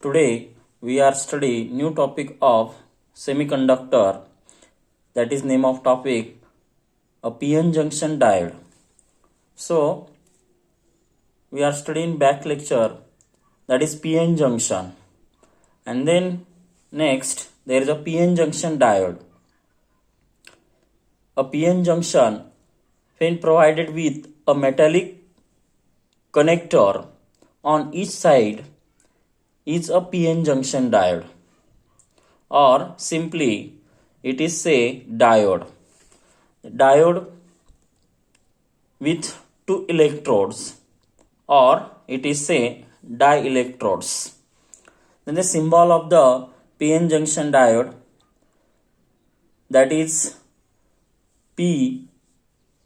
Today we are studying new topic of semiconductor, that is name of topic a PN junction diode. So we are studying back lecture, that is PN junction, and then next there is a PN junction diode. A PN junction, when provided with a metallic connector on each side, is a PN junction diode, or simply it is say diode. Diode with two electrodes, or it is say dielectrodes. Then the symbol of the PN junction diode, that is P,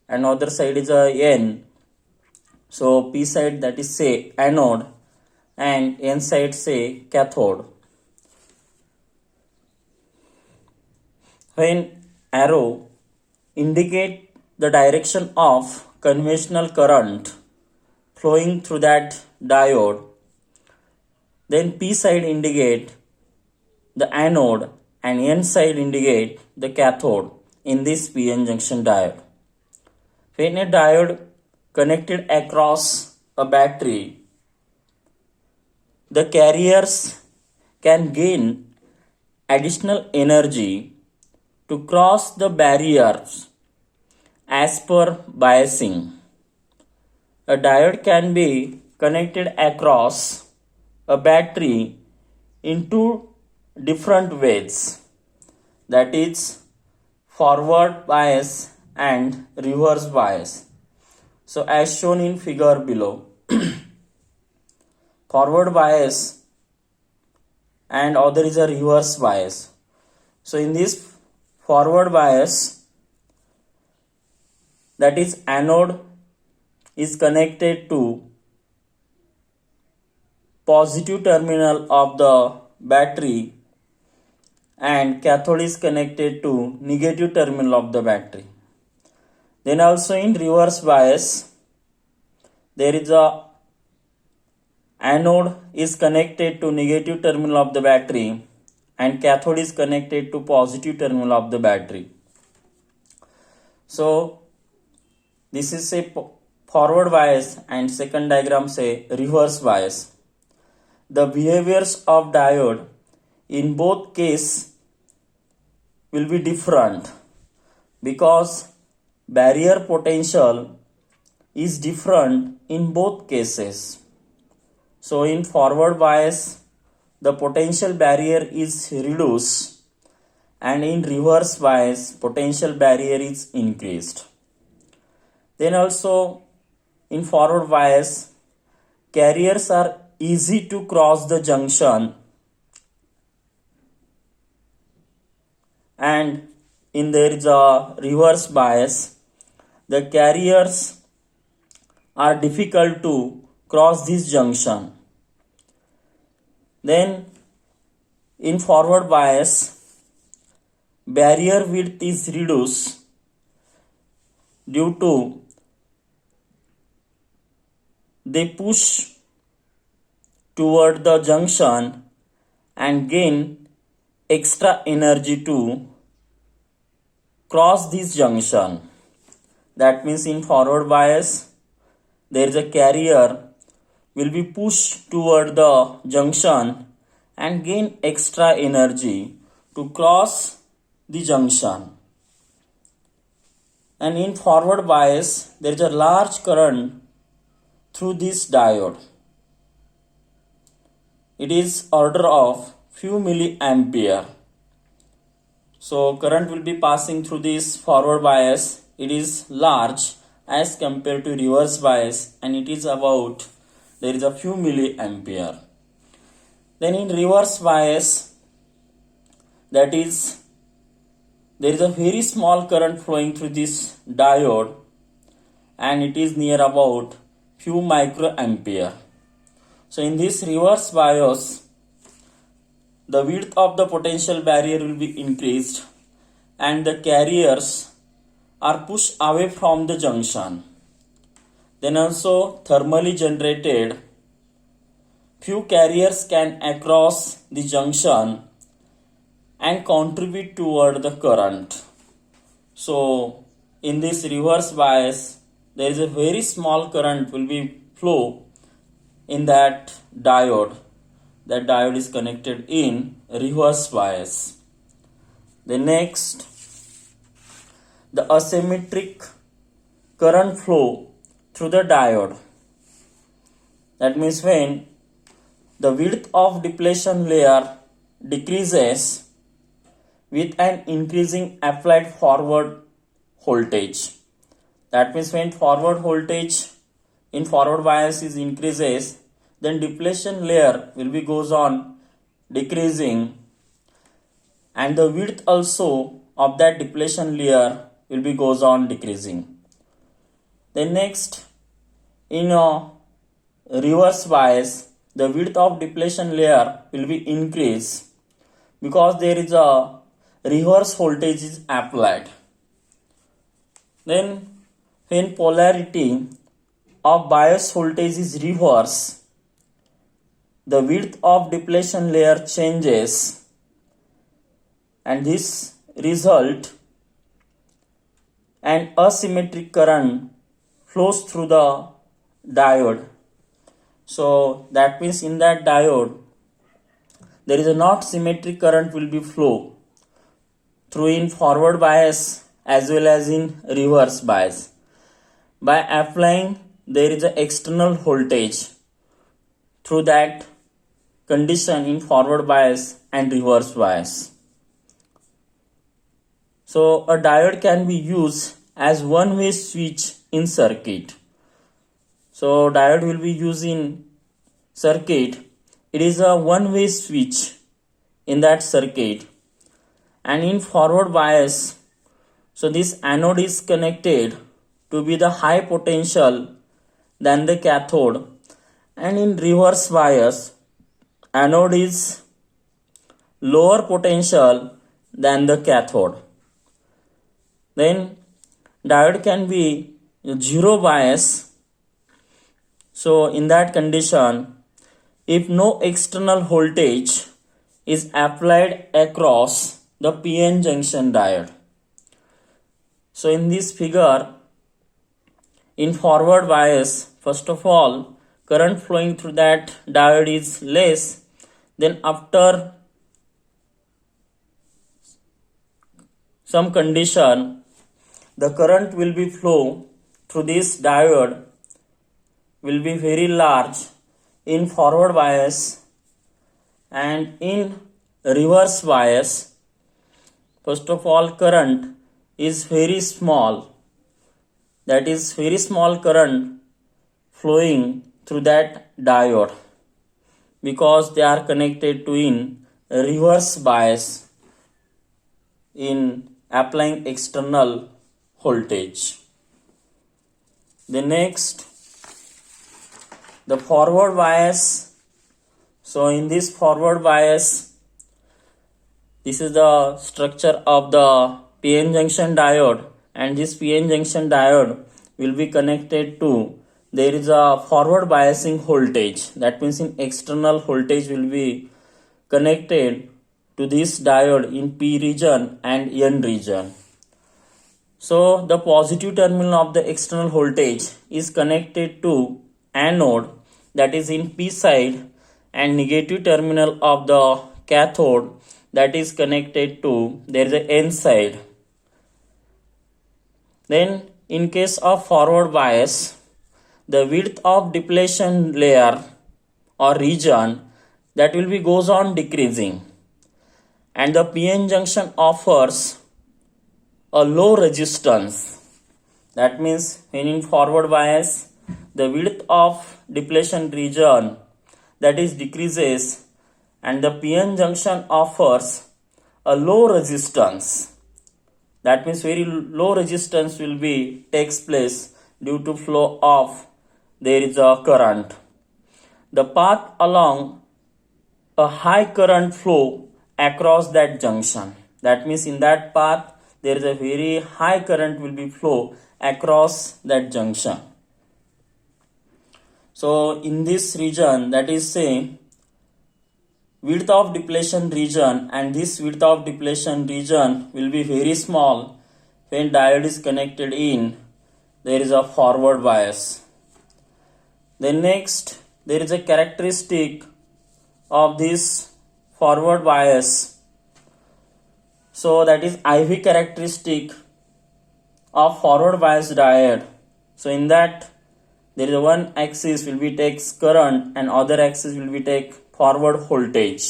and other side is a N. So P side, that is say anode, and N side say cathode. When arrow indicate the direction of conventional current flowing through that diode, then P side indicate the anode and N side indicate the cathode in this PN junction diode. When a diode connected across a battery, the carriers can gain additional energy to cross the barriers as per biasing. A diode can be connected across a battery in two different ways, that is forward bias and reverse bias. So as shown in figure below, forward bias and other is a reverse bias. So in this forward bias, that is anode is connected to positive terminal of the battery and cathode is connected to negative terminal of the battery. Then also in reverse bias, there is a anode is connected to negative terminal of the battery and cathode is connected to positive terminal of the battery. So this is a forward bias and second diagram say reverse bias. The behaviors of diode in both cases will be different because barrier potential is different in both cases. So in forward bias, the potential barrier is reduced, and in reverse bias, potential barrier is increased. Then also in forward bias, carriers are easy to cross the junction, and in there is a reverse bias, the carriers are difficult to cross this junction. Then in forward bias, barrier width is reduced due to they push toward the junction and gain extra energy to cross this junction. That means in forward bias, there is a carrier will be pushed toward the junction and gain extra energy to cross the junction. And in forward bias, there is a large current through this diode. It is order of few milliampere. So current will be passing through this forward bias. It is large as compared to reverse bias, and it is about, there is a few milliampere. Then in reverse bias, that is, there is a very small current flowing through this diode, and it is near about few microampere. So in this reverse bias, the width of the potential barrier will be increased and the carriers are pushed away from the junction. Then also thermally generated few carriers can across the junction and contribute toward the current. So in this reverse bias, there is a very small current will be flow in that diode. That diode is connected in reverse bias. The next, the asymmetric current flow through the diode. That means when the width of depletion layer decreases with an increasing applied forward voltage. That means when forward voltage in forward bias is increases, then depletion layer will be goes on decreasing, and the width also of that depletion layer will be goes on decreasing. Then next, in a reverse bias, the width of depletion layer will be increased because there is a reverse voltage is applied. Then when polarity of bias voltage is reverse, the width of depletion layer changes, and this result an asymmetric current flows through the diode. So that means in that diode there is a not symmetric current will be flow through in forward bias as well as in reverse bias. By applying there is an external voltage through that condition in forward bias and reverse bias. So a diode can be used as one-way switch in circuit. So diode will be used in circuit. It is a one-way switch in that circuit, and in forward bias, so this anode is connected to be the high potential than the cathode, and in reverse bias, anode is lower potential than the cathode. Then diode can be zero bias. So in that condition, if no external voltage is applied across the PN junction diode. So in this figure, in forward bias, first of all, current flowing through that diode is less. Then after some condition, the current will be flow through this diode will be very large in forward bias, and in reverse bias, first of all, current is very small. That is very small current flowing through that diode because they are connected to in reverse bias in applying external voltage. The next, the forward bias. So in this forward bias, this is the structure of the PN junction diode, and this PN junction diode will be connected to, there is a forward biasing voltage. That means in external voltage will be connected to this diode in P region and N region. So the positive terminal of the external voltage is connected to anode, that is in P side, and negative terminal of the cathode that is connected to, there is a N side. Then in case of forward bias, the width of depletion layer or region that will be goes on decreasing, and the PN junction offers a low resistance. That means when in forward bias, the width of depletion region that is decreases, and the PN junction offers a low resistance. That means very low resistance will be takes place due to flow of there is a current. The path along a high current flow across that junction. That means in that path there is a very high current will be flow across that junction. So in this region, that is say width of depletion region, and this width of depletion region will be very small when diode is connected in there is a forward bias. Then next, there is a characteristic of this forward bias. So that is IV characteristic of forward bias diode. So in that, there is one axis will be takes current and other axis will be take forward voltage.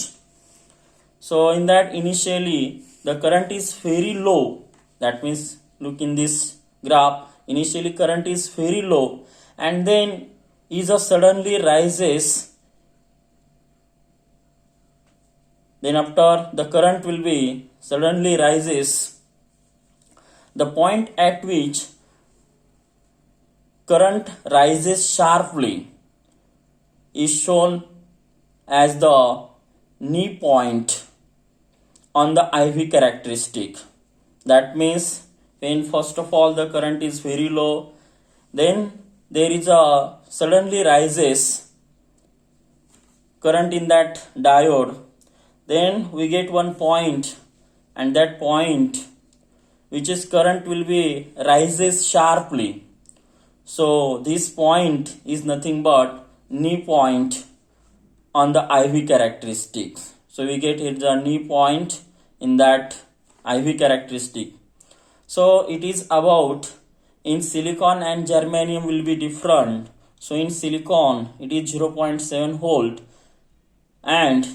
So in that, initially the current is very low. That means look in this graph, initially current is very low and then is a suddenly rises. Then after the current will be suddenly rises, the point at which current rises sharply is shown as the knee point on the IV characteristic. That means when first of all the current is very low, then there is a suddenly rises current in that diode, then we get one point, and that point which is current will be rises sharply. So this point is nothing but knee point on the IV characteristics. So we get here the knee point in that IV characteristic. So it is about in silicon and germanium will be different. So in silicon it is 0.7 volt and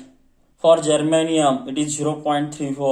for germanium it is 0.3 volt.